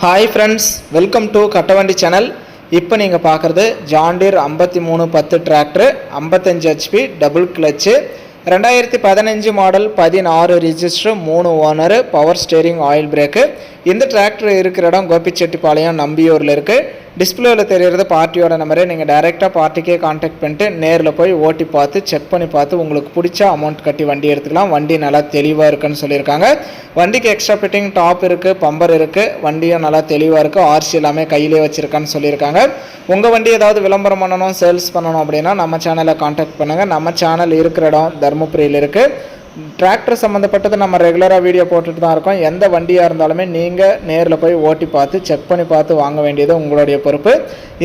Hi friends, welcome to Kattavandi channel. இப்போ நீங்கள் பார்க்குறது John Deere 5310 tractor, 55 HP double clutch, 2015 model, 16 register, 3 owner, power steering, oil brake. இந்த tractor இருக்கிற இடம் கோபிச்செட்டிப்பாளையம், நம்பியூரில் இருக்குது. டிஸ்பிளேவில் தெரிகிறது பார்ட்டியோட நம்பரு. நீங்கள் டைரெக்டாக பார்ட்டிக்கே கான்டாக்ட் பண்ணிட்டு நேரில் போய் ஓட்டி பார்த்து செக் பண்ணி பார்த்து உங்களுக்கு பிடிச்ச அமௌண்ட் கட்டி வண்டி எடுத்துக்கலாம். வண்டி நல்லா தெளிவாக இருக்குன்னு சொல்லியிருக்காங்க. வண்டிக்கு எக்ஸ்ட்ரா ஃபிட்டிங் டாப் இருக்குது, பம்பர் இருக்குது. வண்டியும் நல்லா தெளிவாக இருக்குது. ஆர்சி எல்லாமே கையிலே வச்சுருக்கான்னு சொல்லியிருக்காங்க. உங்கள் வண்டி ஏதாவது விளம்பரம் பண்ணணும், சேல்ஸ் பண்ணணும் அப்படின்னா நம்ம சேனலை கான்டாக்ட் பண்ணுங்கள். நம்ம சேனல் இருக்கிற இடம் தருமபுரியில் இருக்குது. டிராக்டர் சம்மந்தப்பட்டது நம்ம ரெகுலராக வீடியோ போட்டுட்டு தான் இருக்கோம். எந்த வண்டியாக இருந்தாலுமே நீங்கள் நேரில் போய் ஓட்டி பார்த்து செக் பண்ணி பார்த்து வாங்க வேண்டியது உங்களுடைய பொறுப்பு.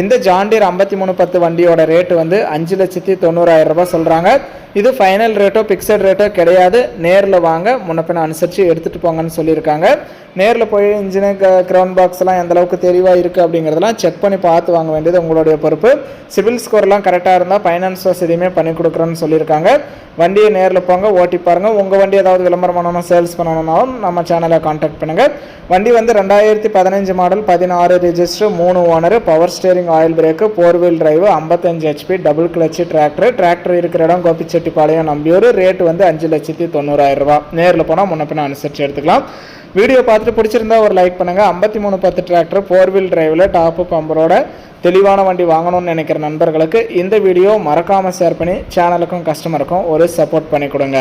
இந்த ஜான் டீர் 5310 வண்டியோட ரேட்டு வந்து 5,90,000 ரூபாய் சொல்கிறாங்க. இது ஃபைனல் ரேட்டோ பிக்சட் ரேட்டோ கிடையாது. நேரில் வாங்க, முன்னப்பின அனுசரித்து எடுத்துகிட்டு போங்கன்னு சொல்லியிருக்காங்க. நேரில் போய் இன்ஜினு கிரவுண்ட் பாக்ஸ்லாம் எந்தளவுக்கு தெளிவாக இருக்குது அப்படிங்கிறதெல்லாம் செக் பண்ணி பார்த்து வாங்க வேண்டியது உங்களுடைய பொறுப்பு. சிவில் ஸ்கோர்லாம் கரெக்டாக இருந்தால் ஃபைனான்ஸ் வசதியுமே பண்ணி கொடுக்குறேன்னு சொல்லியிருக்காங்க. வண்டியை நேரில் போங்க, ஓட்டி பாருங்கள். உங்கள் வண்டி ஏதாவது விளம்பரம் பண்ணணும், சேல்ஸ் பண்ணணும்னாலும் நம்ம சேனலை கான்டாக்ட் பண்ணுங்கள். வண்டி வந்து 2015 model, 16 register, 3 owner, power steering, oil brake, 4 wheel drive, 55 HP double clutch tractor இருக்கிற இடம் கோபிச்செட்டிப்பாளையம், நம்பியூர். ரேட்டு வந்து 5,90,000 ரூபாய். நேரில் போனால் முன்னப்பின அனுசரித்து எடுத்துக்கலாம். வீடியோ பார்த்துட்டு பிடிச்சிருந்தா ஒரு லைக் பண்ணுங்கள். 5310 டிராக்டர் 4 வீல் டிரைவில் டாப்பு பம்பரோட தெளிவான வண்டி வாங்கணும்னு நினைக்கிற நண்பர்களுக்கு இந்த வீடியோ மறக்காமல் ஷேர் பண்ணி சேனலுக்கும் கஸ்டமருக்கும் ஒரு சப்போர்ட் பண்ணி கொடுங்க.